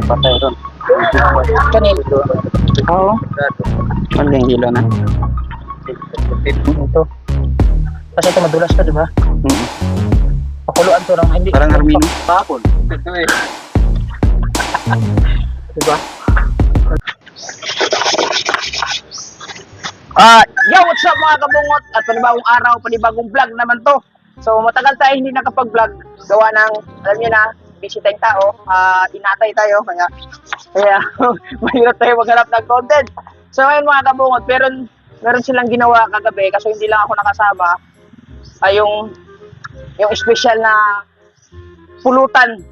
Patay ron. Kanil. Oo. Ano yung hilo na? Ito. Kasi ito madulas to, di ba? Pakuluan to ng hindi. Parang Armino. Pakul. Ito eh. Di ba? Yo, what's up mga kabungot? At panibagong araw, panibagong vlog naman to. So, matagal tayo hindi nakapag-vlog. Gawa ng, alam niyo na, busy tayong tao. Inatay tayo. Kaya mahirap tayo maghanap ng content. So, ngayon mga kabungot, meron silang ginawa kagabi. Kaso hindi lang ako nakasama. Ay yung special na pulutan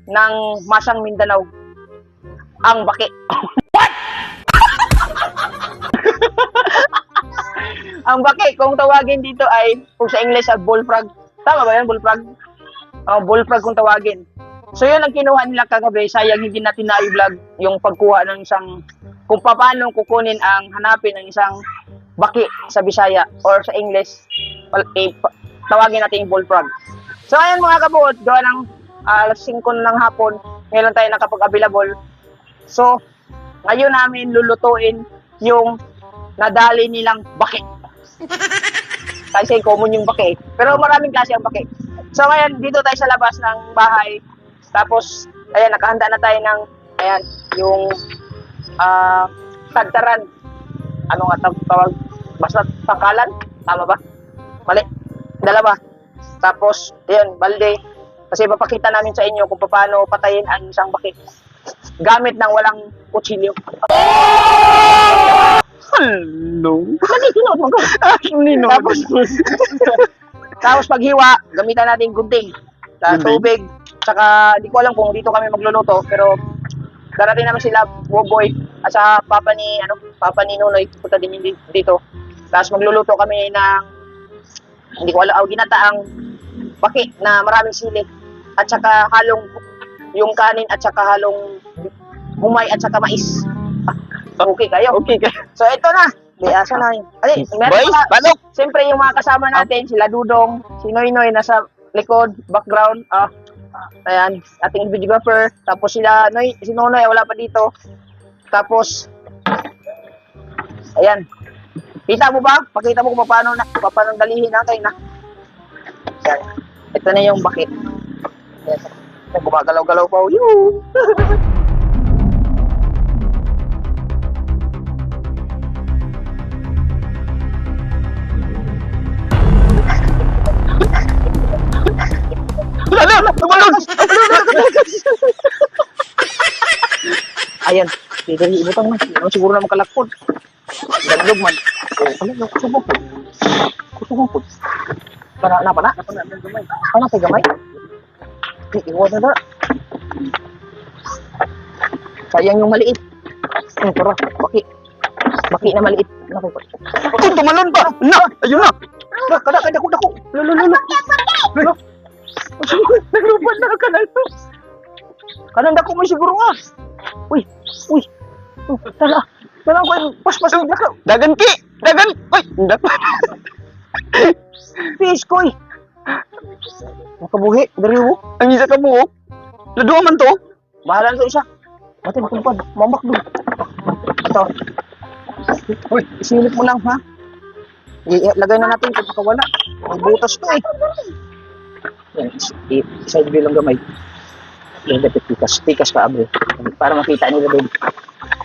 ng Masang Mindanao. Ang baki. Ang baki, kung tawagin dito ay, kung sa English, bullfrog. Tama ba yan, bullfrog? Bullfrog kung tawagin. So yun ang kinuha nila kagabi. Sayang hindi natin na-vlog yung pagkuha ng isang, kung paano kukunin ang hanapin ng isang baki sa Bisaya or sa English, tawagin natin yung bullfrog. So ayan mga kabuot, gawa ng alas 5 ng hapon, ngayon tayo nakapag-available. So, ngayon namin lulutuin yung nadali nilang baki. Kasi common yung baki. Pero maraming klase ang baki. So ngayon, dito tayo sa labas ng bahay. Tapos, ayan, nakahanda na tayo ng, ayan, yung tagtaran. Ano nga tawag? Basta tangkalan? Tama ba? Mali. Dalawa. Tapos, ayan, balde. Kasi papakita namin sa inyo kung paano patayin ang isang baki. Gamit ng walang kutsilyo. Hello? Nagkikinod mo ko. Tapos paghiwa, gamitan natin gunting. Tubig. Tsaka, di ko alam kung dito kami magluluto. Pero, darating naman sila, Woboy, at sa papa ni Nunoy, punta din dito. Tapos magluluto kami ng, hindi ko alam, ginataang baki na maraming sili. At saka halong, yung kanin at saka halong humay at saka mais. Okay kayo? Okay kayo. So, ito na. Asa na yun. Ay, Boys, balok! Siyempre, yung mga kasama natin, sila Dudong, si Noynoy, nasa likod, background. Ayan, ating videographer. Tapos sila, si Nonoy, wala pa dito. Tapos, ayan. Kita mo ba? Pakita mo kung paano dalihin natin na. Ayan. Ito na yung bakit. Ayan. Gumagalaw-galaw pa. Yoo! Ayan, hindi ibutang man. Siguro na makalakpod. Dagdag man. Kusubong po. Para na? Ano sa gamay? Iwan na. Sayang yung maliit. Tara, baki na maliit. Tumalon pa! Na! Ayun na! Kada, dako. Lolo. Naglupan na ka na ito. Kanang dako mo siguro nga. Uy. Tala ko yung pas-pas yung dako. Dagan! Uy! Fish koy. Makabuhi, dari mo. Ang isa ka mo, Lado man to? Bahala na isa. Matin kumpad, mamak doon. Ito. Uy, isilip mo lang ha. Lagay na natin kung makawala. May butas ko eh. Yan, isa lang gamay. Yan, dapat tikas ka abre. Para makita nila doon.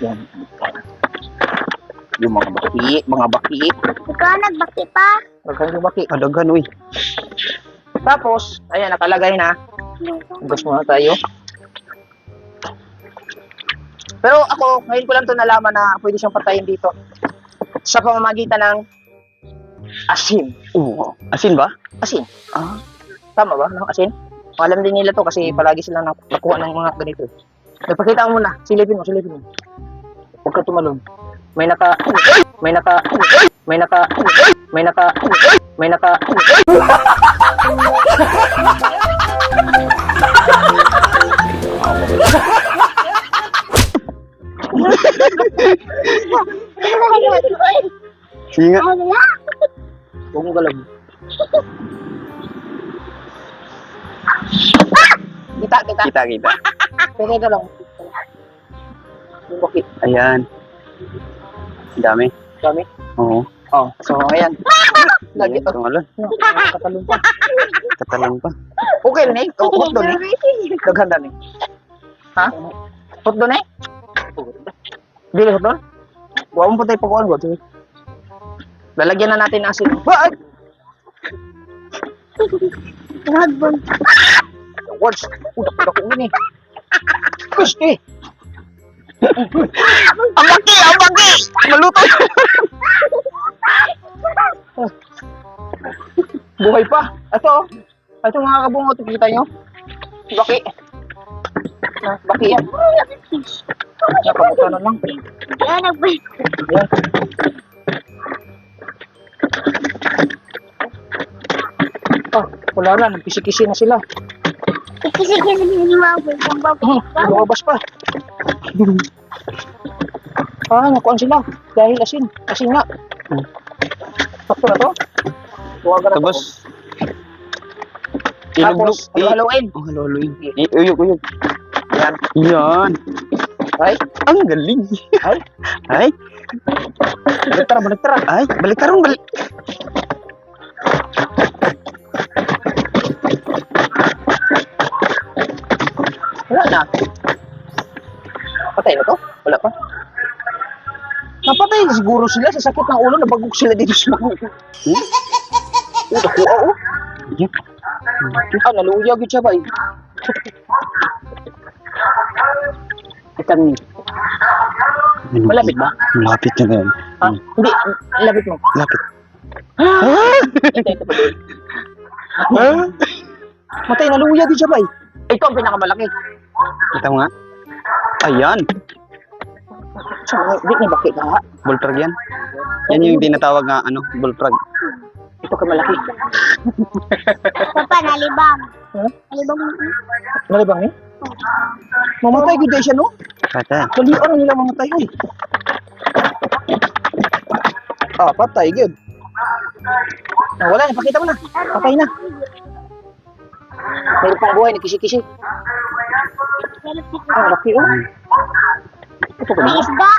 Yan. Yung mga baki. Ikaw nagbaki pa? Huwag yung baki. Adagan, uy. Tapos, ayan, nakalagay na. Ugas muna tayo. Pero ako, ngayon ko lang ito nalaman na pwede siyang patayin dito. Sa pamamagitan ng asin. Oo. Asin ba? Asin. Tama ba? No? Asin? Alam din nila to kasi palagi sila nakuha ng mga ganito. Nagpakita mo muna. Silipin mo. Huwag ka tumalon. May naka... Sige nga. Huwag mong galaw. Kita, kita. Kita, kita. Teka lang. Yung bakit? Ayan. Ang dami. Dami. Oo. Oh, so ayan. Lagi. Ayan, tumalon. Katalon pa. Katalon pa. Okay, Nick. Oh, hot doon, eh. Daghan dami. Ha? Hot doon, eh? Dili hot doon? Huwag mo pa tayo pagkuhan, huwag. Lalagyan na natin ng asin. Ba! Dragon. Words. Udak ko ini. Gusti. Ang baki! Ang baki! Maluto! Buhay pa. Ito mga kabungot, kita nyo? Baki. Baki yan. Nakabuta na lang. Yan, nagbalik. Yan. Wala na. Nagkisi-kisi na sila. Kasi ni Mabel kung babalik pa. Lumabas pa. Nakuhaan sila. Dahil asin. Asin nga. Sakto na to. Tuwagan na to. Tapos, Tapos, haluin. Oh, halo-haloin. Uyog, uyog. Yan. Yan. Ay, Ang galing. ay. Ay, Baliktara. ay, balik tarong, balik. Wala na. Patay na to? Wala pa. Napatay siguro sila sa sakit ng ulo. Nabagok sila dito sa mga. Nakuha, oh. Yan. Naluyag yun siya ba eh. Itang Malapit ba? Malapit na yan. Hindi, lapit mo. Lapit. Ito pa doon. Matay, naluyag yun siya ba eh. Ito ang pinakamalaki. Kita mo nga. Ayan. Hindi na bakit ha? Bullfrog yan. Yan yung tinatawag nga, bullfrog. Ito ka malaki. Papa, nalibang. Huh? Nalibang. Nalibang eh? Mamatay good day siya no? Kata. Kalian nila mamatay eh. Patay good. Wala na, pakita mo na. Patay na. Meron pang buhay, nagkisi-kisi. Laki oh. Ito ka May na. isda.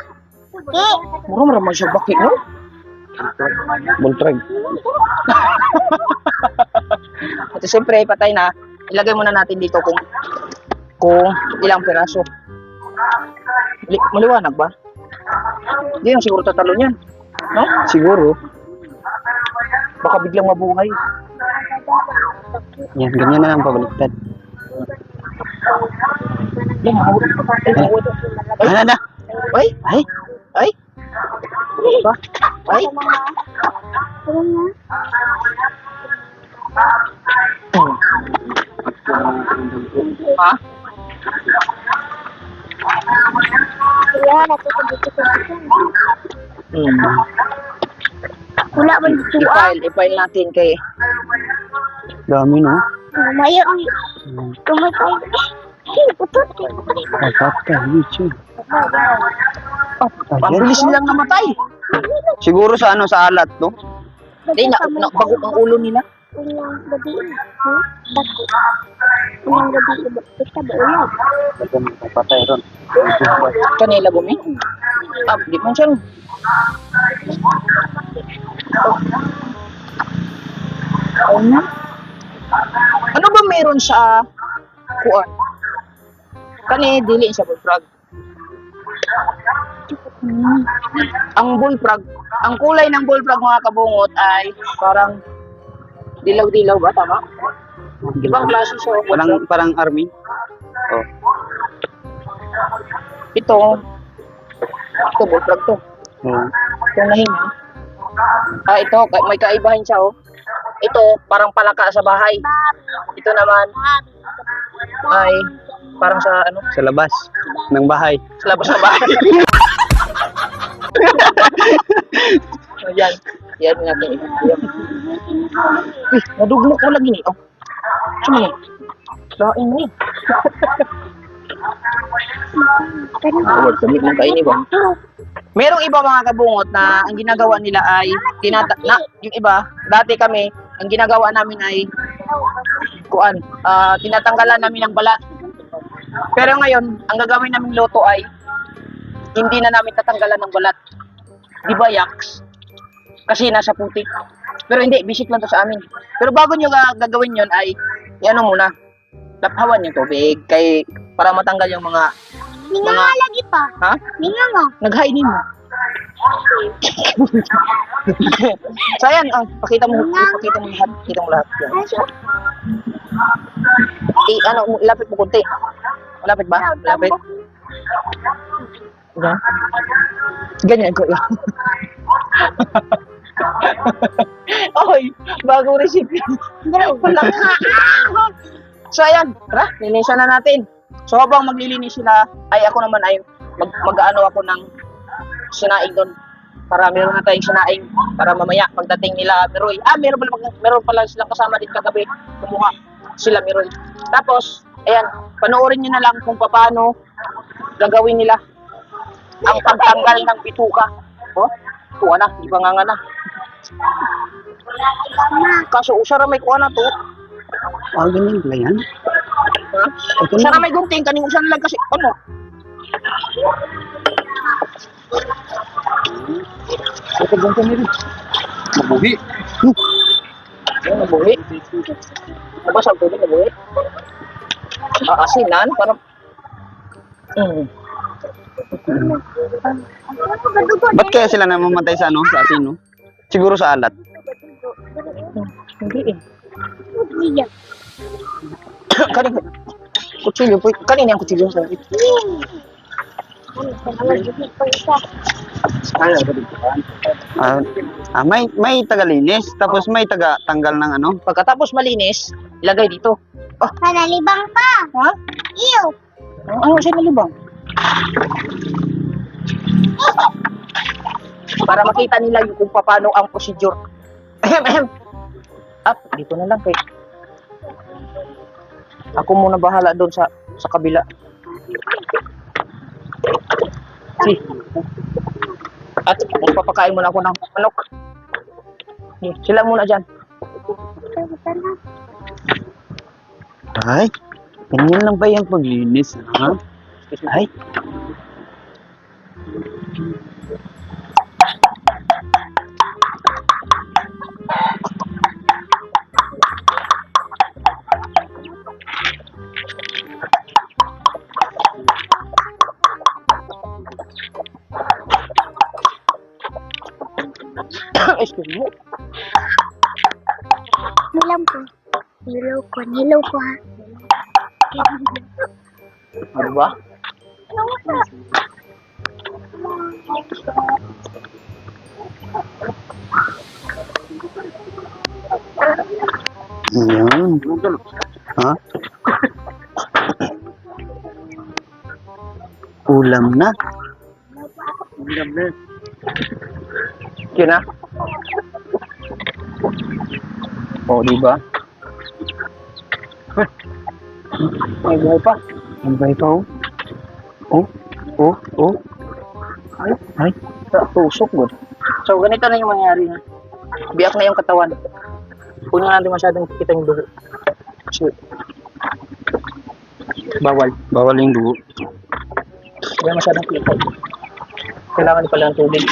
Okay. Mura siya baki no? Bullfrog. At siyempre, patay na. Ilagay muna natin dito kung ilang piraso. Maliwanag ba? Hindi na siguro tatalo niyan. No? Siguro. Baka biglang mabuhay. Yan, ganyan na lang pabaliktad. Yan, mahuli. Ano na? Ay! Ay! Ay! Ba? Ay! Ha? Kaya, natutubig ko. Wala ba dito ah? I-file natin kay Dami, no? Mayo ang tumatay. Putot. Patay, YouTube. ang bilis nilang namatay. Siguro sa sa alat, no? Hindi, nakabagok ang ulo nila. Unyang gabi. Bako. Unyang gabi. Kita ba ulag? Patay ron. Kanila bumi. Di man siya. Ano ba meron sa kuan? Kani dili siya bullfrog. Ang bullfrog, ang kulay ng bullfrog mga kabungot ay parang dilaw-dilaw ba tama? Ibang klase siya. Parang army. Oh. Ito bullfrog to. Oh. Ito nahingi. Ito may kaibahan siya oh. Ito parang palaka sa bahay. Ito naman ay parang sa ano? Sa labas ng bahay. Sa labas ng bahay. Yan. Yan natin. Yan. Uy, nadugmok mo lagi ni. Oh. Sino yan? Lain mo eh. Huwag kami ng kainin ba? Merong iba mga kabungot na ang ginagawa nila ay yung iba, dati kami, ang ginagawa namin ay tinatanggalan namin ng balat. Pero ngayon, ang gagawin naming loto ay hindi na namin tatanggalan ng balat. Di ba, Yaks? Kasi nasa putik. Pero hindi, visit lang to sa amin. Pero bago nyo gagawin yun ay, ano muna, laphawan yung tubig para matanggal yung mga Ninga nga lagi pa. ha? Ninga nga. Naghainin mo. So ayan, pakita mo lahat. Pakita mo lahat. Yan. Ano siya? Lapit mo konti. Malapit ba? Malapit. Ganyan. Ganyan ko lang. Oy, bagong recipe. Wala ka. So ayan, tara, linisan na natin. So habang maglilinis sila, ay ako naman ay mag-ano ako ng sinaing doon. Para meron na tayong sinaing para mamaya pagdating nila Meroy. Meron pala silang kasama din kagabi. Kumuha sila Meroy. Tapos, ayan, panoorin niyo na lang kung paano gagawin nila ang pagtanggal ng bituka. Oh, kuha na, di ba nga na. Kaso usara may kuha na to. Ganyan pala yan. Ha? Usara may gunting, kaning usan lang kasi, ano? Ito gunting nila. Mabuhi. Nabuhi. Nabasag ko din, nabuhi. Asinan, parang... Ba't kaya sila namamatay sa sa asin, no? Siguro sa alat. Hindi eh. Iya. Kanin, kutsilyo po. Kanin yung kutsilyo sa akin. May tagalinis, tapos may taga-tanggal ng ano. Pagkatapos malinis, ilagay dito. Manalibang pa. Ha? Iyo. Ano siya nalibang? Para makita nila yung kung paano ang procedure. Dito na lang kay. Ako muna bahala doon sa kabila. At magpapakain muna ako ng manok. Sila muna dyan. Ay, ganyan lang ba yung paglinis, ha? Ay. Excuse me. Nilam ko. Nilaw ko ha. Ano ba? Ayan. Ha? Ulam na. Yun na. Oh, di ba? May buhay pa. Ano ba ito? Oh. Ay. Tusok good. So, ganito na yung mangyari na. Biyak na yung katawan. Puno natin masyadong kita yung dugo. So, bawal. Bawal yung dugo. Huwag masyadong kita. Kailangan pala ng tubig.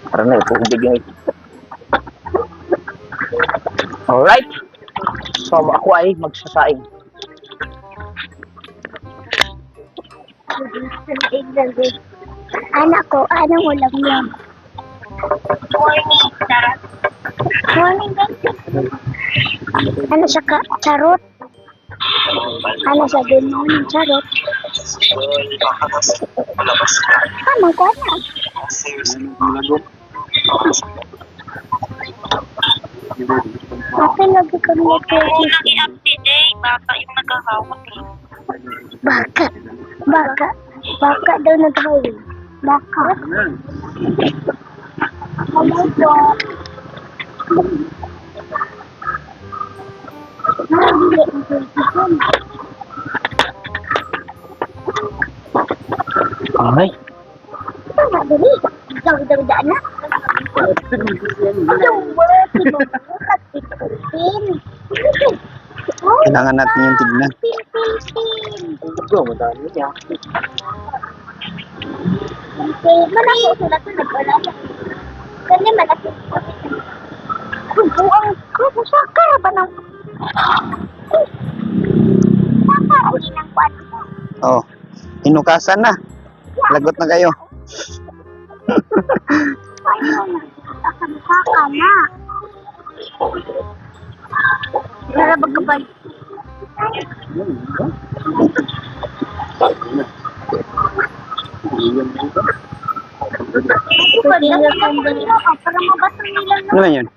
Parang na ito, tubig yung ito. Alright. So, ako ay magsasaing. Anak ko, anong ulam yan? Morning, Dad. Morning, Dad. Ano sa charot? Ano sa din morning, charot? Tama ko na. Bakit lagi kami Nag-i-update baka yung naghahawak eh. Baka daw naghawin. Baka. Oh my God. Ay, Tama, dali. Dawid-dawidaan na. Yung word, sinubukat, pin. Oh, kailangan natin yung tignan. pin. Okay, malaki sulat na nag-wala. Kanya malaki. Buang, saka ba ng... Saka, ay ng kwarto. Oh, inukasan na. Lagot na kayo. Ayun, saka na. Para bagabay. Pwede na para mabasa nila Ano ba yun?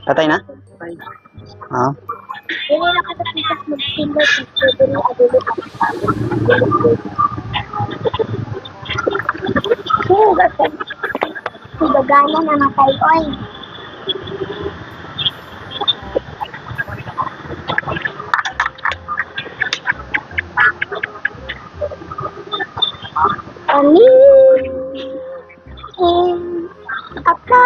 Patay na? Ah, Hindi na katapos mag-timber picture din yung adulo ka. Kasi si Dogana namatay oy. Ani apa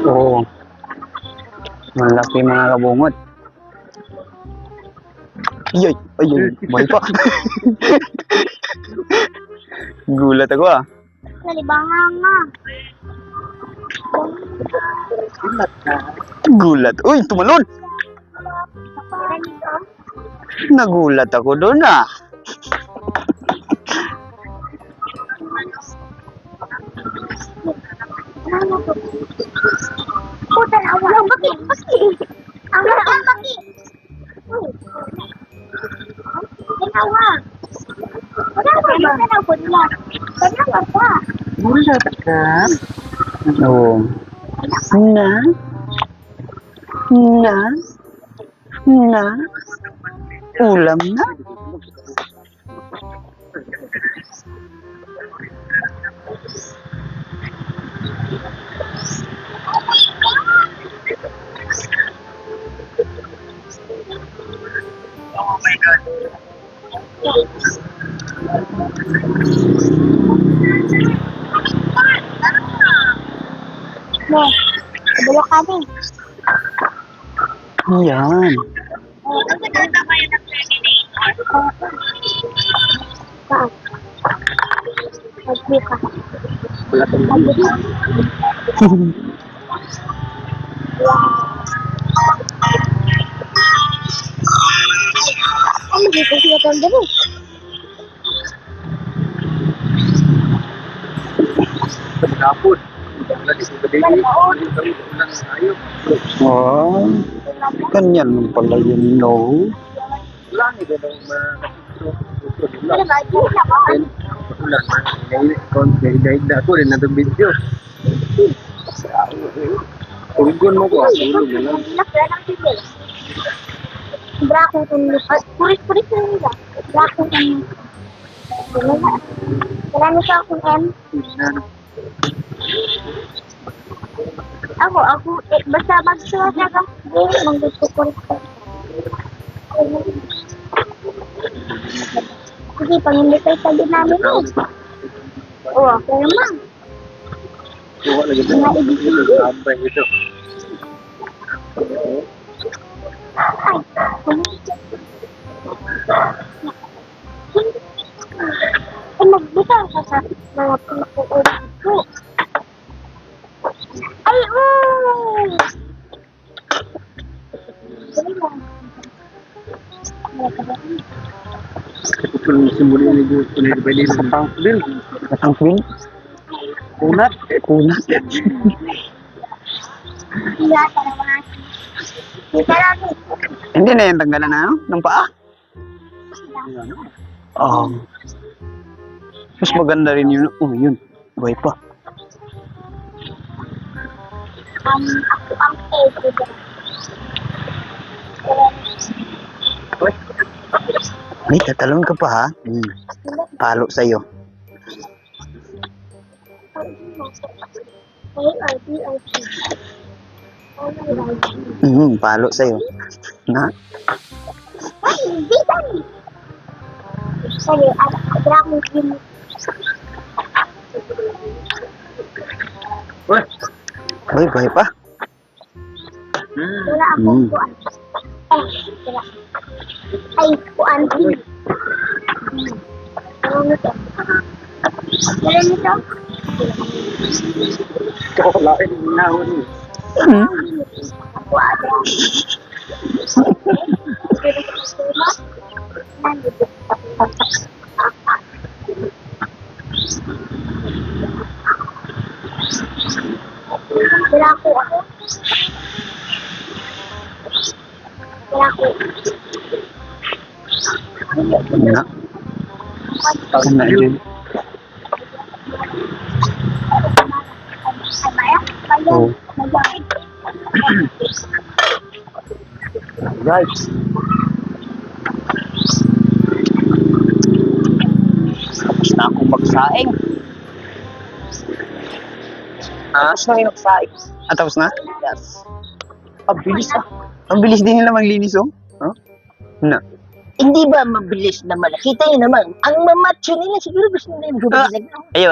oo. Malaki mga kabungot. Ay, buhay pa. Gulat ako ah. Nalibangan nga. Gulat. Uy, tumalon. Nagulat ako doon ah. Puta na awa. Baki. Ang baki. Ginawa. Wala ba ba? Ginawa nila. Ginawa pa. Gulat ka? Oo. Na. Ulam na. No. Kabulok kami. Yan. Saan? Magbuka. Ano dito siya itong dito? Kaput. Oh, ganyan mo pala yun, no? Lang ito ng Ano ba? Ito na ba? dahil ako rin na itong video. Tunggon mo ko. Brako kung puris-puris na nila. Brako kung wala siya akong M. Ako, basta magsulat na ka. Hindi, gusto ko rin. Kasi pang-invite sa din namin eh. Oo, pero ma'am. Kuha lagi ito. Abay ito. Ay, magbitaw sa mga pinupuulit ko. Ay, uy! Dali lang. Kung simuli ni Diyos, kung nagbayli ng pangpil. Ang queen? Kunat. Iya, talaga. Kita lagi. Hindi na yan tanggalan na, no? Ng paa? Oh. Mas maganda rin yun. Oh, yun. Buhay pa. Ako ang favorite. Ay, tatalon ka pa ha? Palo sa'yo. Palo sa'yo. Na? Ay, hindi tayo. Sige, Dragon King. Uy, buhay pa. Wala akong kuan. Wala. Ay, kuan. Ano nito? Ano nito? Kakalain na ako. Kuan. Wala ko ako. Wala ko. Na. Kana yun. Oh. Guys. Tapos na akong magsaing. Tapos na yung magsaing. Tapos na? Yes. Ang bilis ah. Ang bilis din nila maglinis oh. Huh? Na. Hindi ba mabilis naman? Kita nyo naman, ang mamacho nila siguro gusto nila yung gubilag. Ayaw.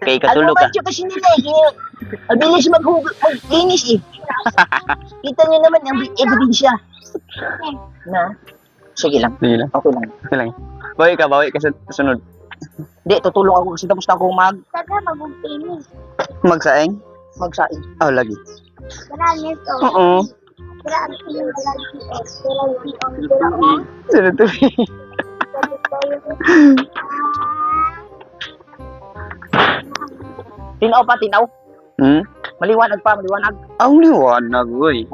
Kay Ang katulog ka. mamacho kasi nila eh. Kaya, ang bilis maglinis eh. Kita nyo naman ang ebidensya. Na? Sige lang. Sige lang. Okay lang. Okay lang. Bawi ka sa sunod. Hindi, tutulong ako kasi tapos na ako Taga mag-finish. Magsaing? magsaing. Oh, lagi. Wala nito. Oo. Wala ang tingin. Wala ang tingin. Wala ang tingin. Wala ang Sunod to. Tinaw pa, tinaw. Maliwanag pa, maliwanag. Ang liwanag, boy.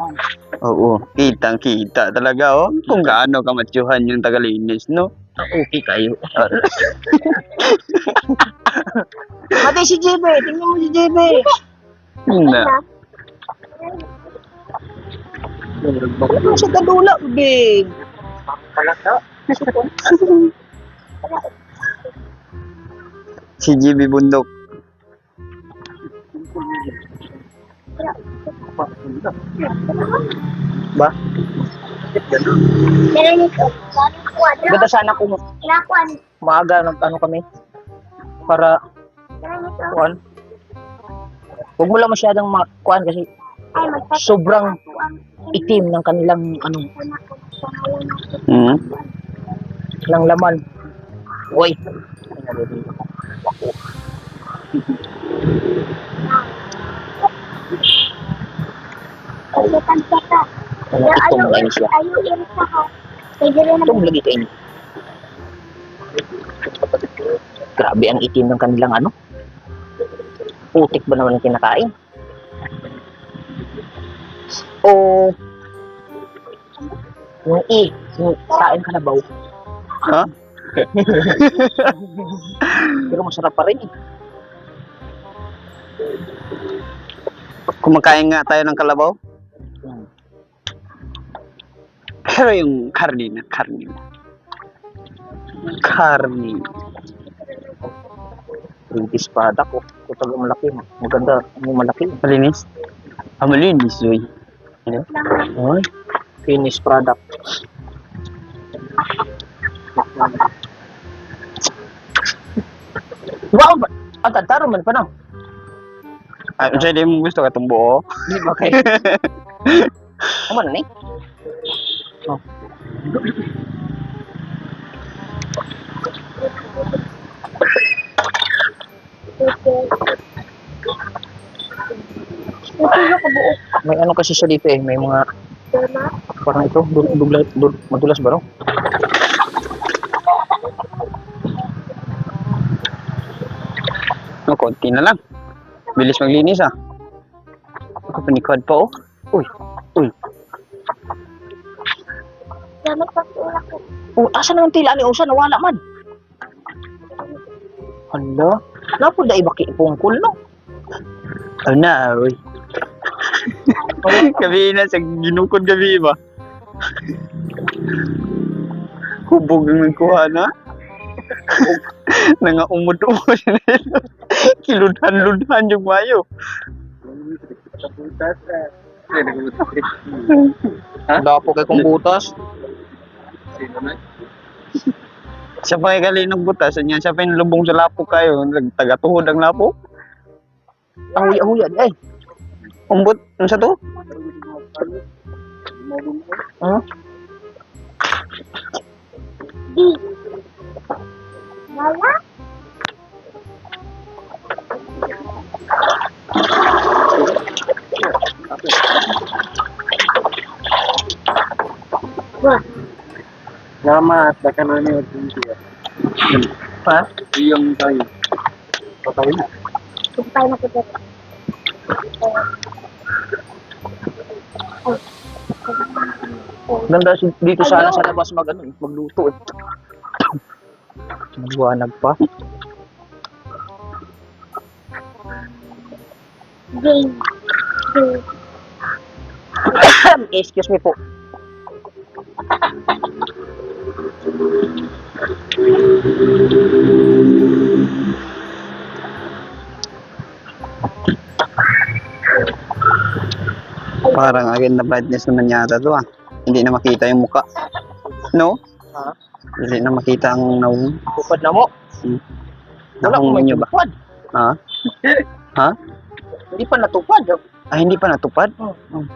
Oo, kitang-kita talaga, oh. Kung gaano ka matsuhan yung tagalinis, no? Okay kayo. Pati si JB, tingnan mo si JB. Na. Ano sa kadula, big? Palata. Si GB Bundok. Ba? Pero nito. Kuwadro. Ganda sana kung Lakuan. maaga ano kami. Para, Pero nito. kuan. Huwag mo lang masyadong kuan kasi Ay, magpapit. sobrang itim ng kanilang ano, ng laman. Uy. Ay, tagtaka. Ano itong kain siya. Ayaw yun sa ka. Pwede rin Itong naman. lagi kain. Grabe ang itim ng kanilang ano. Putik ba naman ang kinakain? O yung kain kalabaw. Ha? Pero masarap pa rin eh. Kumakain nga tayo ng kalabaw. Pero yung karni na. Karni. Yung espada ko. Ito talaga malaki. Maganda. Yung malaki. Malinis? Ah, malinis, uy. Ano? Ay, finished product. Wow! Ang tantaro man pa na. Ah, siya din mo gusto ka itong buo. Di ba kayo? Ano na eh? Oh. Ito ko buo. May ano kasi siya dito eh. May mga Tama. parang ito. Madulas ba no? No, konti na lang. Bilis maglinis ah. Ako panikod pa oh. Uy. Gamit pa sa ko. Oh, asa na ang tila ni Osa? Nawala man. Hala. Napo da ibaki pungkol no? Ano na, uy. Gabi na, sa ginukod gabi ba? Hubog ang nagkuha na. Nga umod-umod nila. Kiludhan-ludhan yung mayo. Dapo kay kong butas. Siya pa kay ng butas. Niya siya pa yung lubong sa lapo kayo. Taga-tuhod ang lapo. Ang huya-huya di ay. Umbot. Ano sa to? Huh? Di. Wala. Wah, Salamat. Baka na niyo. Ha? Iyong tayo. Patay na. sumpay na ko dito. Ganda dito sana sa labas magluto eh. Nagwanag pa. Game. Game. Excuse me po. Parang agad na brightness naman yata to ah. Hindi na makita yung muka. No? Ha? Hindi na makita ang naung. Tupad na mo. Wala Naung akong nyo ba? matupad. Ha? Ha? Hindi pa natupad. Ah, hindi pa natupad? Hmm.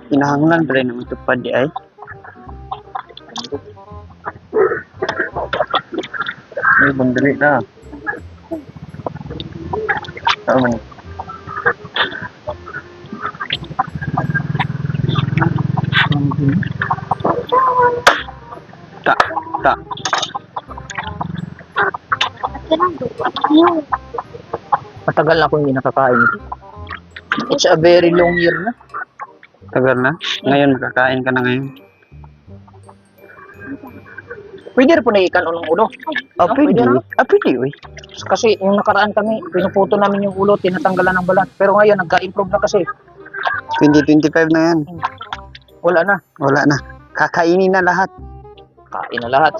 Hinahanglan pa rin na matupad di ay. Ay, bandali na. Tama ni. Tak, tak. Matagal na akong hindi nakakain ito. It's a very long year na. Tagal na. Ngayon, makakain ka na ngayon. Pwede rin po naikan ng ulo. Ah, No, pwede. pwede na. Ah, pwede, uy. Kasi yung nakaraan kami, pinuputo namin yung ulo, tinatanggalan ng balat. Pero ngayon, nagka-improve na kasi. 2025 na yan. Wala na. Wala na. Kakainin na lahat. Kain na lahat.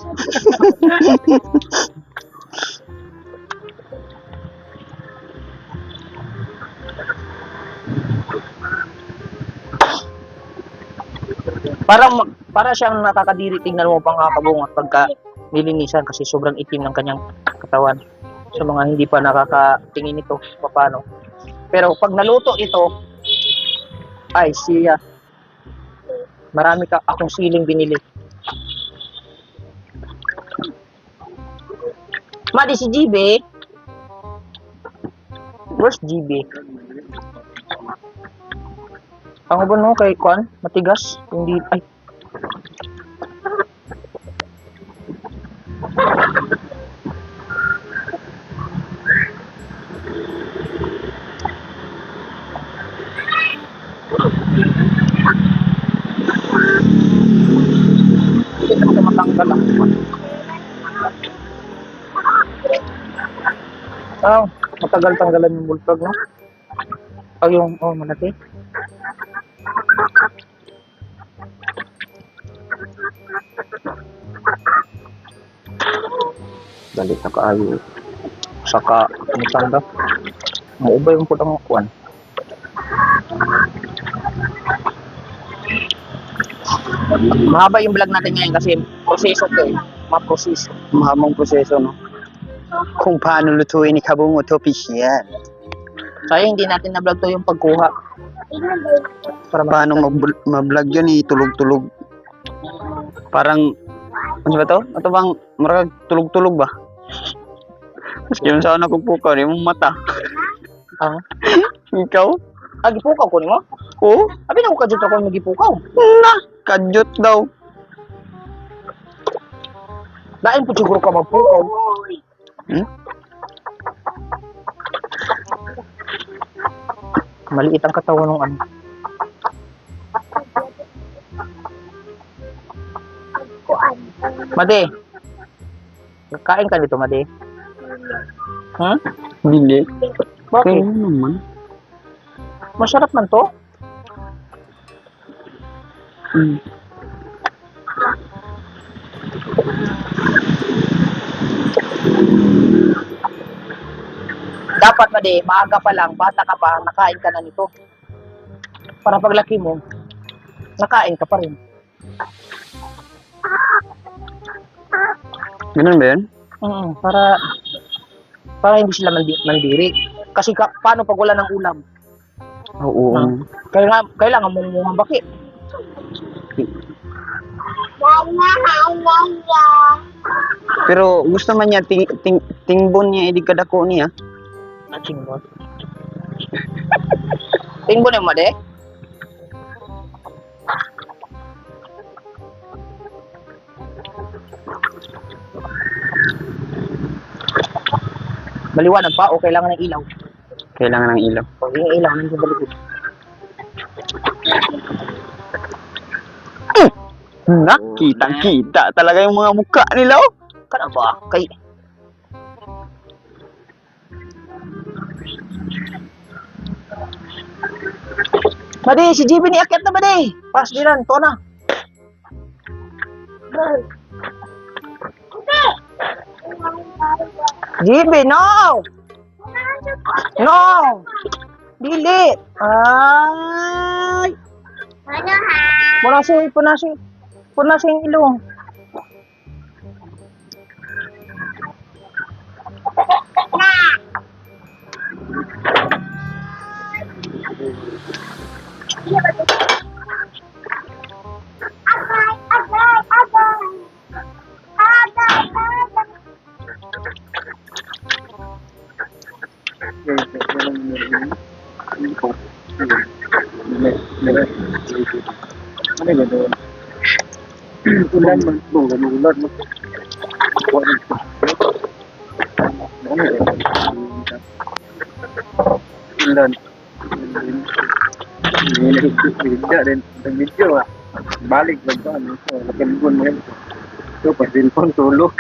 Para siyang nakakadiri, tingnan mo pang kakabungat pagka nilinisan kasi sobrang itim ng kanyang katawan. Sa mga hindi pa nakakatingin ito, paano. Pero pag naluto ito, ay siya. Marami akong siling binili. Madi si GB. Where's GB? Ang ba no kay Kwan? Matigas? Hindi. Ay. Hindi na matanggal ang Kwan. Oh, matagal tanggalan yung bullfrog, no? Ay, yung, malaki. Dali na kaayo. Saka, matanda. Maubay yung putang kuwan. Mahaba yung vlog natin ngayon kasi proseso to eh. Maproseso. Mahabang proseso, no? Kung paano lutuin ni Kabungo to official. Sayang hindi natin na-vlog to yung pagkuha. Para Paano mag-vlog yun eh, tulog-tulog. Parang, ano ba to? Ito bang, marag tulog-tulog ba? Maski yung sana kung pukaw, yung mata. Ah, Ikaw? gipukaw ko nimo? Oo? Abi na ko kadyo ko magipukaw. Na! Kadyot daw. Lain po siguro ka magpukaw. Hmm? Maliit ang katawan ng ano. Kuan. Made. Kain ka nito, Made. Hmm? Hindi. Bakit? Kaya naman. Masarap man to. Hmm. Dapat madi, maaga pa lang, bata ka pa, nakain ka na nito. Para paglaki mo, nakain ka pa rin. Ganun ba yun? Para hindi sila mandiri. Kasi paano pag wala ng ulam? Oo. Kailangan mong mumambaki. Pero gusto man niya tingbon niya idi kadako niya. Tingbon. Tingbon yung made? Maliwanag pa o kailangan ng ilaw? Kailangan ng ilaw. Pag yung ilaw, nandiyan balikod. Kitang-kita talaga yung mga mukha nila oh. Kana ba? Kay... Madi, si JB ni akyat na Madi. Pas dinan, to na. JB, no! No! Dili! Ay! Ano ha? Punasi yung ilong. Ulan man po, ulan mo. Ulan. Hindi din ang video ah. Balik lang ba ano? Nagkalibon mo yan. So, pag-telefon, tulog.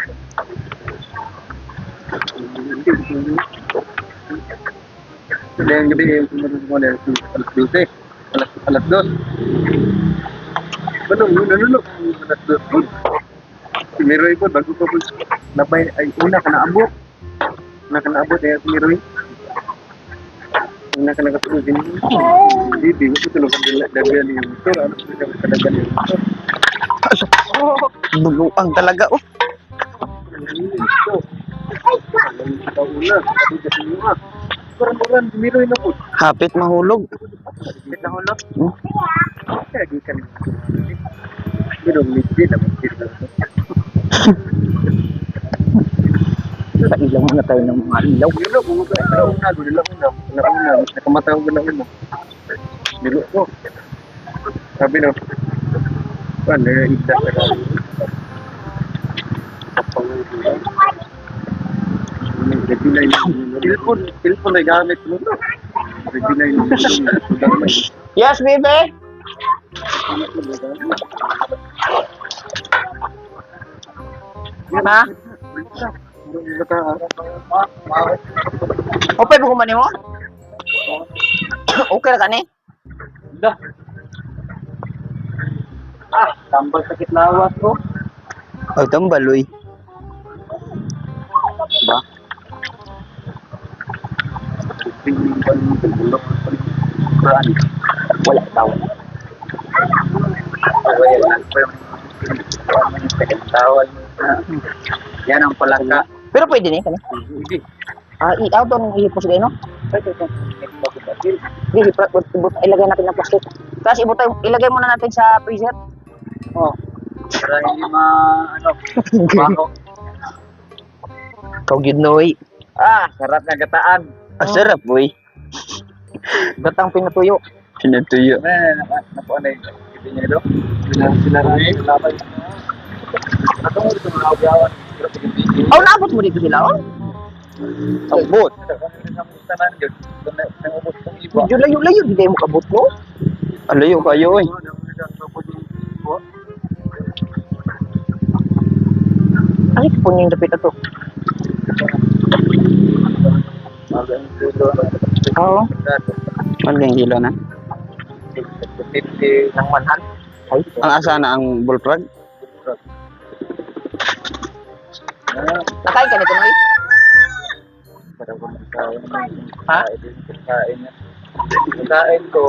Hindi yung gabi yung sumunod mo na alas 12. Alas 2. Ano, nalulok. Alas 2. Si Miroy po, bago pa po labay, ay una ka naabot. Una ka naabot, eh, si Miroy. Una ka nakatulog din. Hindi, gusto tulog ang dagyan yung motor. Ano gusto ka dagyan yung motor? Buguang talaga oh. Paula, sabi kasi nyo ah. Parang si Miroy na po. Hapit mahulog. Nahulog? Kaya di ka nyo. Pero hindi naman sila. Sa ilaw na tayo ng mga ilaw. Yun lang, bumuka. Nauna. Nakamatawag ko lang yun. Nilo ko. Sabi na, paano yung igda ka lang? Telepon ay gamit mo. Yes, baby. Ha? Okay ba kumani mo? Okay na ka ni? Tambal sakit lawas ko. Oh, tambaloy. Ba? Wala tao. Yan ang palaka. Pero pwede ni kani. I-out ang ihipos kayo, no? Hindi, ilagay natin ng plastic. Tapos ilagay muna natin sa freezer. Oh. Para hindi baho. Kau yun, Noy. Sarap na gataan. Ang sarap boy. Gatang pinatuyo. Pinatuyo. Napuanay. Hindi niya ito. Sila rin. Labay. Atong ito mga abiyawan. Oh, naabot mo dito sila, oh? Abot. Medyo layo-layo, hindi mo kabot mo. Alayo kayo eh. Ay, po yung dapit na to. Oo. Maling kilo na. Ng manhan. Ay, Ang asa na ang bullfrog. Nakain ka nito, Noy? Parang kumakain. Ha? Kain ko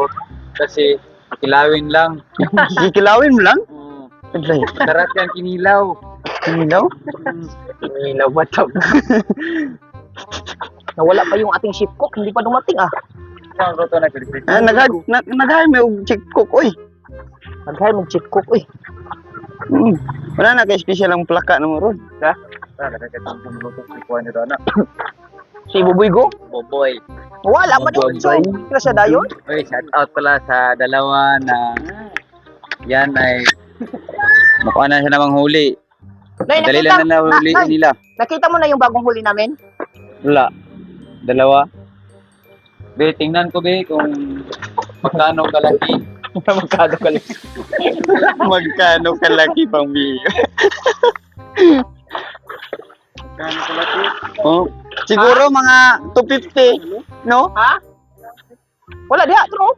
kasi kilawin lang. Kikilawin mo lang? Adlay. Sarap yan kinilaw. Kinilaw? Ilaw ba ito? Nawala pa yung ating ship cook, hindi pa dumating ah. Saan ko ito nag-repeat? Naghay may og chick cook oy. Naghay mong ship cook eh. Wala na kay special ang plaka na mo ron. Ah, nakakatang luto si Kuan nito anak. Si Buboy Go? Boboy. Wala pa din. So, kila siya dayon? Uy, shout out pala sa dalawa na yan ay mukha na siya namang huli. Nay, Dali lang na huli Nay, nila. nakita mo na yung bagong huli namin? Wala. Dalawa. Be, tingnan ko be kung magkano kalaki. Magkano ka lang. Magkano kalaki pang biyo? Magkano kalaki? Oh, siguro mga 250, no? Ha? Wala diha, true.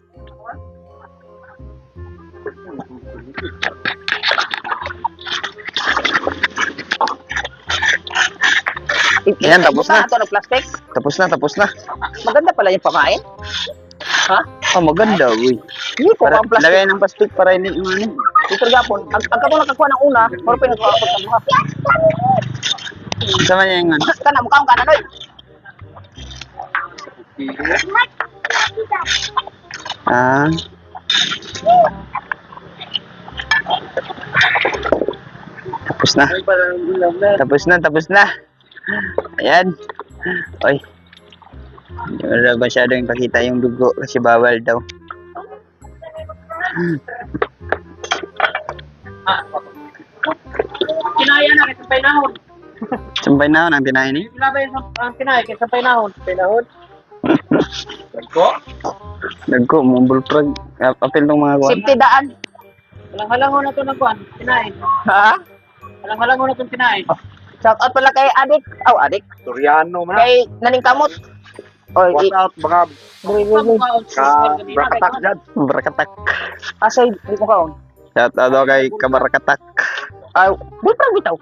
Ayan, tapos na. Ito ng plastic. Tapos na. Maganda pala yung pamain. Ha? Oh, maganda, uy. Hindi ko Para ang plastic. lagay ng plastic para hindi ano. Dito gapon. Ang ako nakakuha ng una, pero pinagawa ko sa buha. Sama niya yung ano. Kana mukha ka na noy. Ah. Tapos na. Ay, parang ulam na. Tapos na. Ayan. Oy. Hindi mo na masyadong ipakita yung dugo kasi bawal daw. Kinaya na kasi painahon. Sampay na ako ng tinahin eh. Laban ang kinaya kasi painahon. Painahon. Ko? Nagko, mambulprag. Apel ng mga kuwan. Safety daan. Halang-halang ko na ito ng kuhan, kinain. Ha? Halang-halang ko na itong kinain. Shout out pala kay Adik. Oh, Adik. Soriano man. Kay Naning Kamot. Oy, Watch out, baka brakatak dyan. Barakatak. asay di ko kaon. Shout out daw kay Kabarakatak. Ay, bulprag bitaw.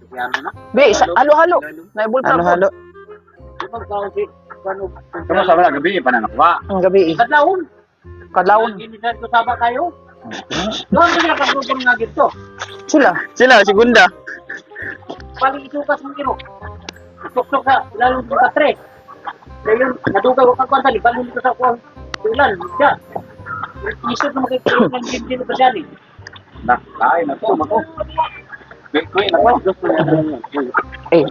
Soriano na. Be, halo-halo. Na bulprag. Halo-halo. Di ba tao si, ano, Kamu sabi na gabi, pananakuha. Ang gabi. Kadlawon. Kadlawon. Ginisan ko saba kayo. Doon ko sila kagrupo nga gito. Sila. Sila, segunda. Paling isukas mong kiro. Sok-sok sa, lalo sa tre. Ngayon, nadugaw ko kang kwanta, libalin ko sa kuhan. Tulan, siya. Isot na makikiro ng gindin ko dyan eh. Nah, kain na to, mako. Kuy na to. Eh,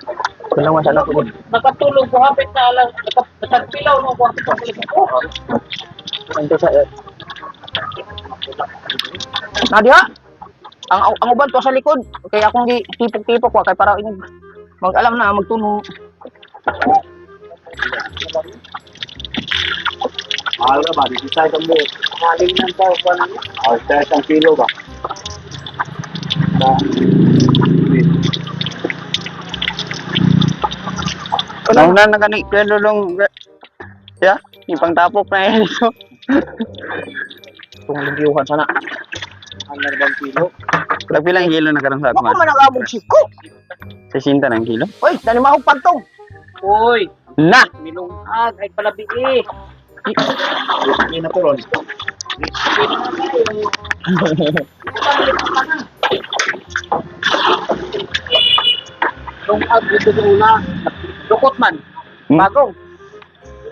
wala man sana ko. Nakatulog ko hapit na alang, nakatagpilaw no kwarto sa kulit ko. Ando sa Nadia. Ang uban to sa likod. Kaya akong gi tipok-tipok wa kay para inig mag-alam na magtuno. Mahal na ba? Dito tayo kami. Maling ng tao pa na. Oh, tayo isang kilo ba? Nauna na gani kaya lulong. Ya, ipang tapok na yan ito. Kung nagyuhan sana. Ang bang kilo? Pilang kilo na karang sa Wa ko kuwan? man nagabog siko. 60 ng kilo. Oy, dani mahog pagtong. Uy, Na! milungag, ay palabi eh. Hindi na to ron. Lungag, dito sa una. Dukot man. Bagong.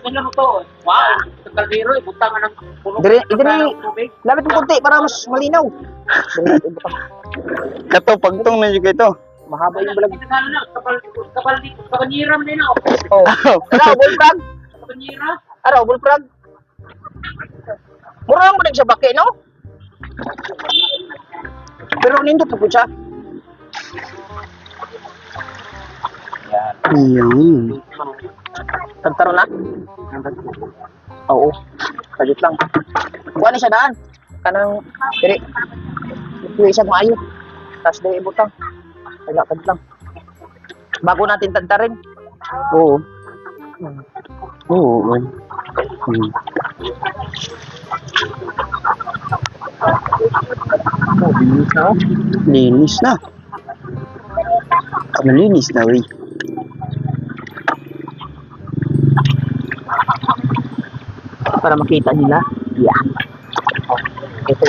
Ano lang to? Wow, sa kaldero, ibutangan ng puno. Dire- Ibutangan ng tubig. Labit mo konti para mas malinaw. Kato, pagtong na yung ito. Mahaba yung balag. Ano na, kabanyiram din ako. Oh. Araw, bulprag. Kabanyira. Araw, bulprag. Mura lang mo sa baki, no? Pero nindot po siya. Ayun. Tagtaro na? Oo. Kajut lang. Kuha ni siya daan. Kanang, diri. Ito isang maayo. Tapos diri ibutang. Kagakad lang. Bago natin tagtarin. Oo. Oo. Oh, bilis na. Linis na. Malinis na, wey. Para makita nila. Yeah. Ito.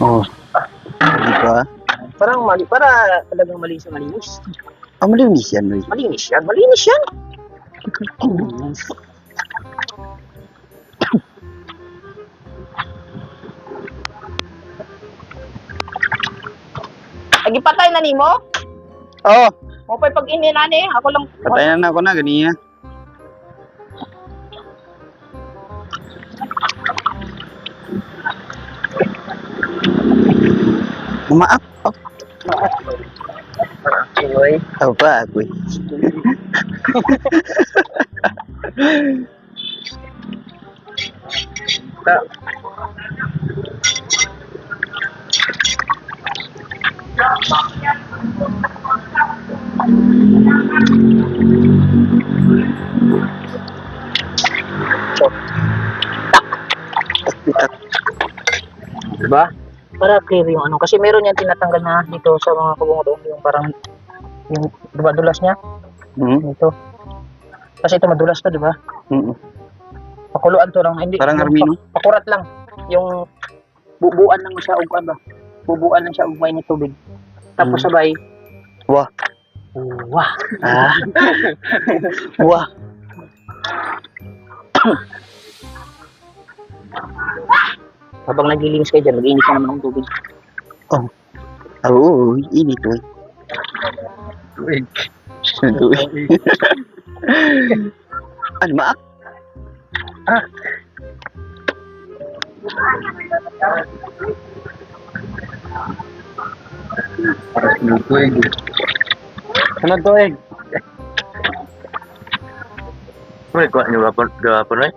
Oh. Di ba? Para talagang malinis. Malinis yan, wey. Malinis yan. Lagi patay na nimo? Oh, Mo pa'y pag inilani, ako lang. patayan na ako na, ganina. Umaak. Oy. Apa aku? Diba? Para clear yung ano. Kasi meron yan tinatanggal na dito sa mga kubong yung parang yung dulas niya. Dito. Kasi ito madulas to, di ba? Pakuluan to lang. Hindi, Parang yung armino. Pakurat lang. Yung bubuan lang siya ug ano. Bubuan lang siya ug may tubig. Tapos sabay. Wah. Wah. Ah. Wah. Habang naglilinis kayo dyan, mag-iinit ka naman ng tubig. Oh. Oh, ini tuh. Tuh. Ano maak? Ano to eh? May kuha niyo gapon eh?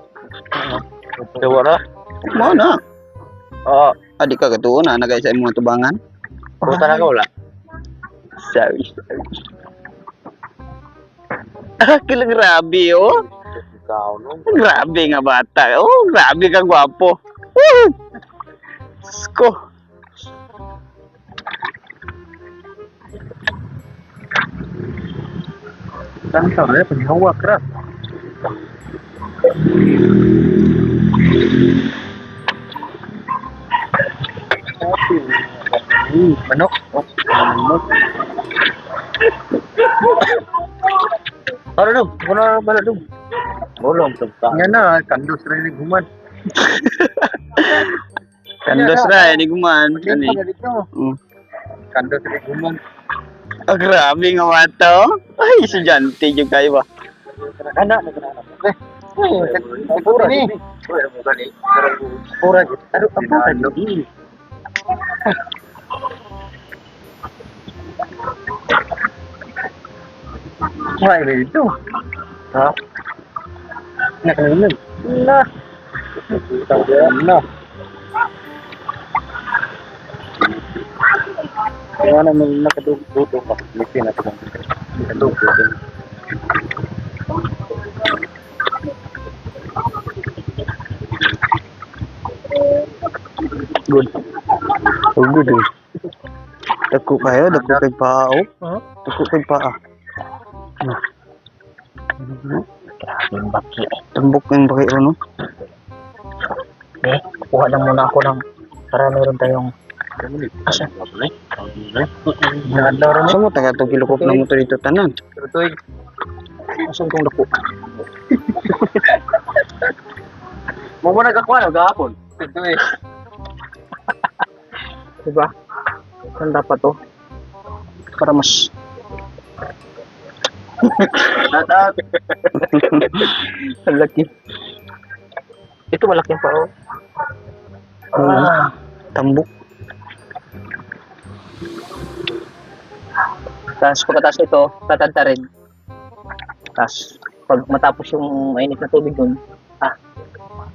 Dawa na? Mana? Oo. Adik ka katuon na nagay sa imong tubangan. Punta na ka wala? Sabi. Kila grabe oh. Ikaw no? Grabe nga bata. Oh, grabe ka gwapo. Woo! Sko. Tanta na eh, panghawak ra. Manok. Manok. Ano dong? Ano bala dong? Bolong tugta. Yan na, kandos rin ni Guman. Kandos ra ni guman. Ani. Kandos rin ni Guman. Oh, grabe nga bata. Oh. Ay, estudyante jud kayo ba? Anak na kana. Pura ni. Pura ni. Pura ni. Pura ni. Why will do? Ha? Nakalimutan. Na. Na. Kaya naman nakadugtog ako. Lipin na ito. Nakadugtog. Good. Oh, good. Eh. Dako kayo, dako kay paa. Oh. Dako kay paa. Grabe yung baki eh. Tumbok yung baki no? Kuha lang muna ako ng para meron tayong asa. Sa mo taga to kilokop na mo to dito tanan. Asan kong dako? Mo mo nagkakuha na gahapon. Ito eh. Diba? Saan dapat to? Para mas Tatat. laki. Ito malaki pa oh. Tambok. Tapos pagkatapos ito, tatanta rin. Tapos pag matapos yung mainit na tubig dun,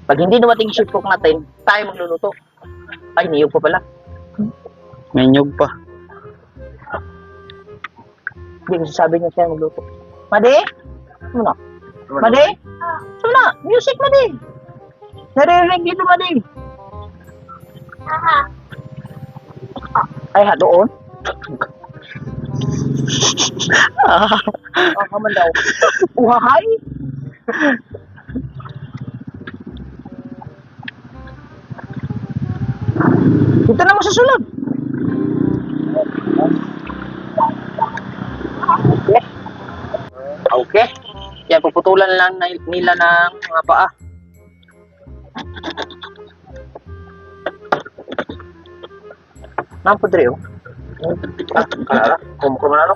pag hindi dumating yung shipcook natin, tayo magluluto. Ay, niyog pa pala. May nyog pa. Hindi, sabi niya siya magluto. Madi? Ano na? Madi? Ano na? Music, Madi! Naririnig dito, Madi! Ay, ha, doon? Kaman daw. Uhahay. Dito na mo sa sulod. Okay. Okay. Yan, puputulan lang nila ng mga paa. Nang pudre, oh. Kalala. Kumuha mo na, no?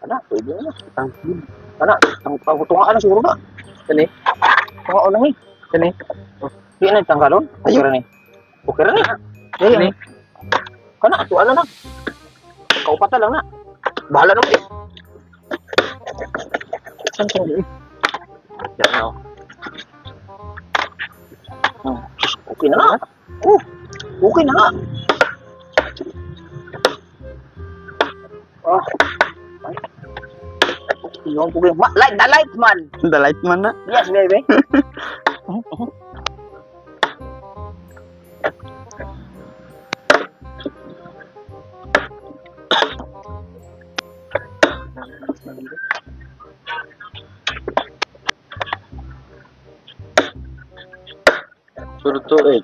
Ano, pwede na. Ano, ang pagkutunga ka na siguro ba? Kani? Tunga ulang eh. Kani? Di na tanggalon? Okay ra ni. Okay ra ni. Kani? Kana, ito ano na. Kaupata lang na. Bahala naman eh. Saan ka rin? Yan na oh. Okay na nga. Okay na nga. Yung pugay. Light, the light man. The light man na. Yes, baby. Surut to eh.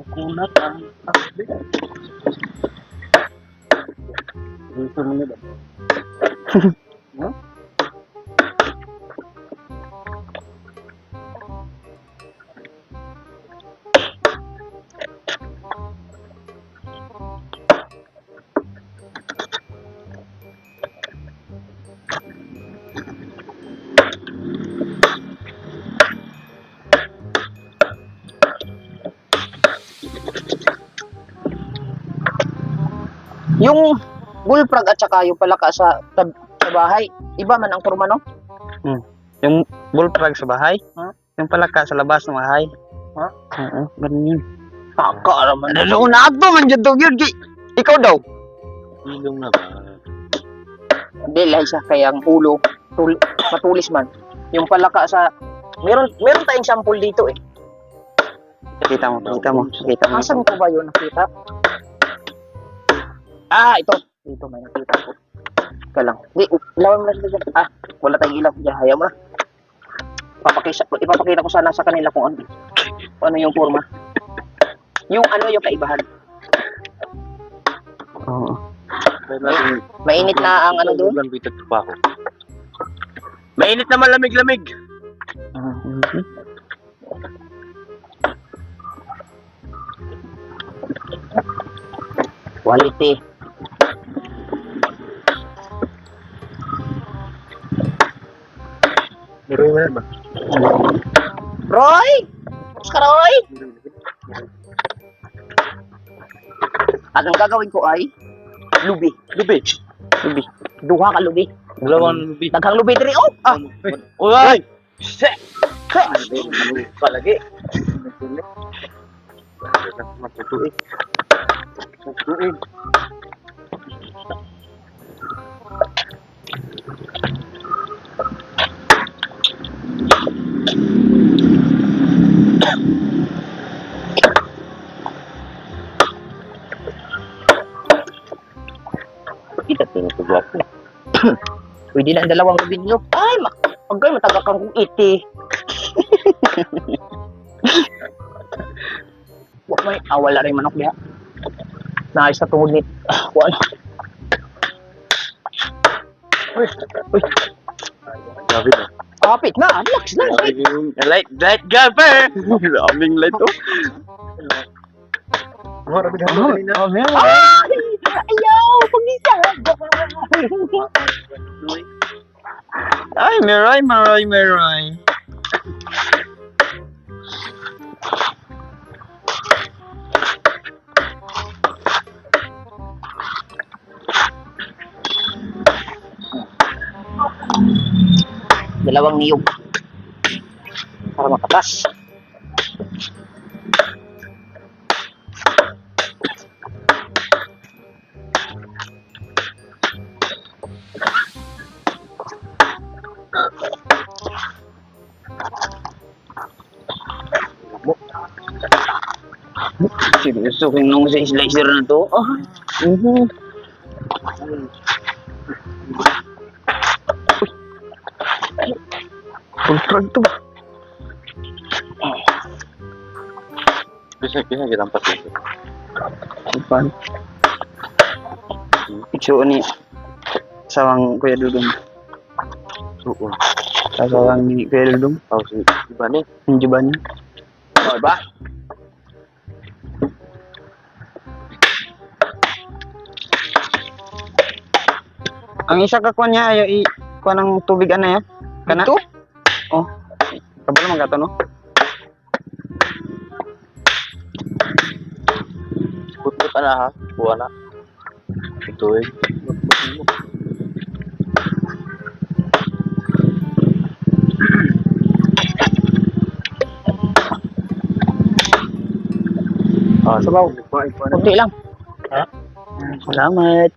Kunat ang takbi. Dito mo na. Yung bullfrog at saka yung palaka sa bahay, iba man ang kurma, no? Yung bullfrog sa bahay. Ha? Yung palaka sa labas ng bahay. Ha? Oo, ganun yun. Nakakaraman. Ano na ako man dyan yun. Ikaw daw. Ilong na ba? Hindi, lahi siya kaya ang ulo, matulis man. Yung palaka sa, meron tayong sample dito eh. Kita mo. Asan ko ba yun nakita? Ito. Dito may nakita ko. Ika lang. Hindi, ilawan mo na sila dyan. Wala tayong ilaw. Diyan, hayaan mo na. Ipapakita ko sana sa kanila kung ano yung forma. Yung kaibahan. Oo. Mainit na ang ano doon. Mainit na malamig-lamig. Quality. Meron mo ba? Roy! Oscar Roy! At ang gagawin ko ay lubi. Lubi. Duha ka lubi. Dalawang lubi. Daghang lubi diri oh. Uy! Shit! Palagi. Matutuig. Kita tinutugwap ko. Pwede na ang dalawang video. Ay, magkay matagakang kong iti. Wala may wala rin manok niya. Naayos sa tungod ni. Wala. Uy. Grabe na. Kapit na. Relax na. Light gapper. Daming light oh. Grabe na. Ay! Ayaw! Pag-isa! Ay, Meroy. Dalawang niyog. para makatas. Seryoso kung nung sa slicer na to. Full frog to. Bisa kita empat itu. Ipan. Ikso ni sawang Kuya Dudong. Oo. Sawang ni Kuya Dudong. Tahu sih gimana? Hinjuban. Okay ba? Ang isa ka kuha niya ayo i kuha ng tubig ana ya. Kana? Ito? Oh. Kabalo man gato no. Putih pana ha, buana. Itu Sabaw. Kunti lang. Salamat.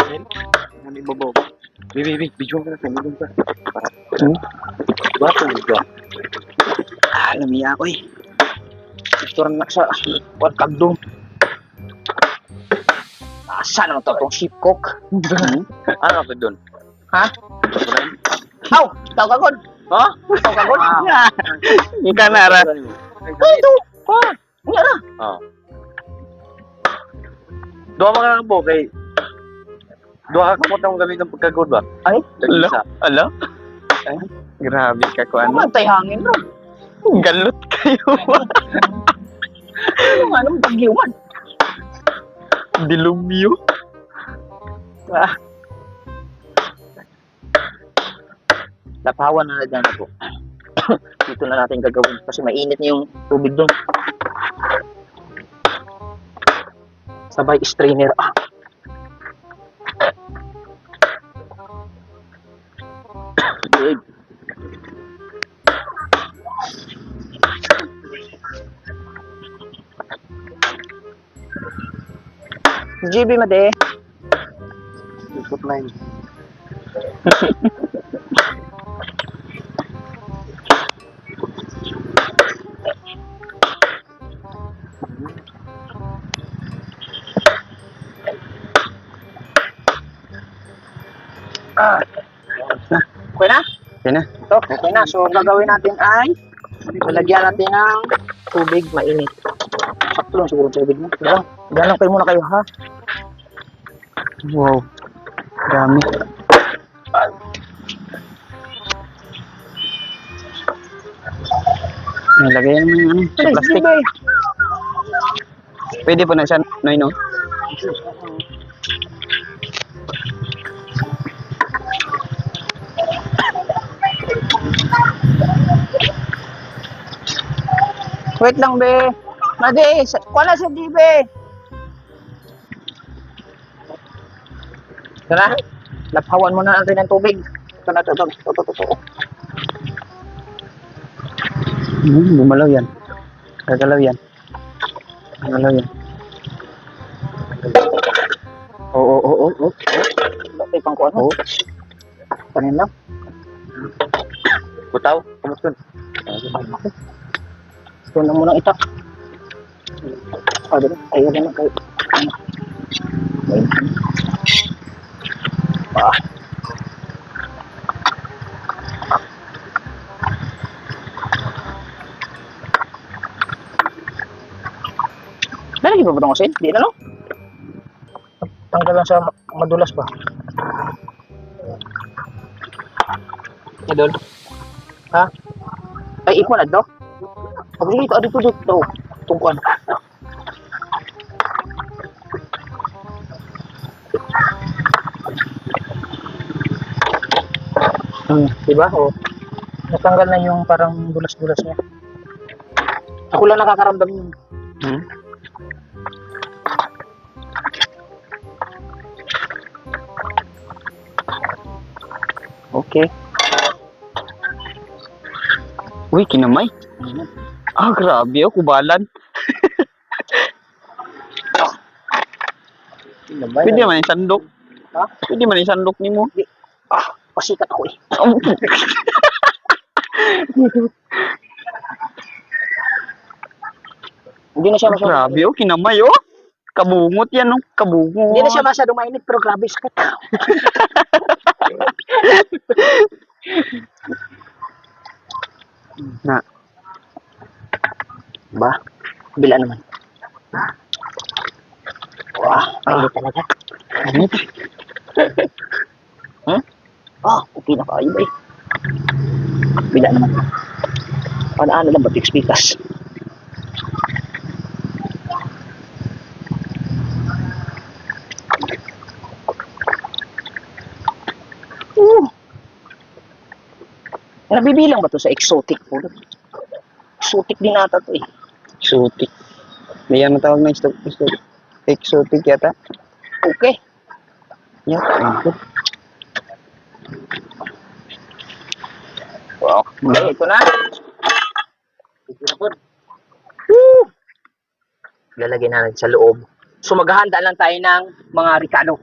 Ano ibabaw? Bibi, bijuan ka na, bijuan ka. Hmm? Bato juga. Lamiya ko eh. Gusto rin na sa what kagdong. Asa naman to itong sheep cook? Ano ka doon? Ha? Aw! Tao kagod! Ha? Tao kagod? Ika na ra. Ito! Ha? Nga na! Ah. Dua mga po kay dua ka kamot ang gamit ng pagkagod ba? Ay? Ala. Isa. Ala. Ay, grabe ka ko Ano ano. man tayo hangin bro? Galot kayo. Ano nga naman bagyo man? Dilumyo. Lapawan na dyan ako. Dito na natin gagawin kasi mainit na yung tubig doon. Sabay strainer. Good. GB made. Ikot na yun. Okay na? Okay na. Ito, okay na. So, ang gagawin natin ay lalagyan natin ng tubig mainit. Sakto lang siguro ang tubig mo. Diba? Ganun kayo muna kayo, ha? Wow. Dami. Nilagay yung ano, sa plastic. Pwede po na siya, Noy, no? Wait lang, be. Madi, wala siya, di, be. Ito na. Laphawan muna natin ng tubig. Ito na, ito. Gumalaw yan. Gagalaw yan. Gagalaw yan. Oo. Ito pang kuwan mo. Kanin lang. Butaw, kamusta? Ito na muna itak. Ayun na kayo. Lalagyan pa ba itong asin? Di na, no? Tanggal lang sa madulas pa. Idol. Ha? Ay, ipon na daw? Pag dito, dito. Tungkuan. Diba? O, natanggal na yung parang dulas-dulas niya. Ako lang nakakaramdam yun. Okay. Uy, kinamay. Ah, grabe oh, kubalan. Pwede man isandok. Ha? Pwede man isandok nimo. Pasikat ako eh. Hindi na siya masyadong Grabe oh, kinamay oh. Kabungot yan oh, kabungot. Hindi na siya masyadong mainit, pero grabe sakit. Na, Ba? Bila naman. Wah, mainit talaga. anit. Okay na kayo ba eh. Bila naman. Ano lang ba, pikas-pikas. Nabibilang ba to sa exotic food? Exotic din ata to eh. Exotic. May yan matawag na exotic. Exotic yata. Okay. Yeah, exotic. Wow. Okay, ito na. Lalagyan natin sa loob. So maghahanda lang tayo ng mga ricado.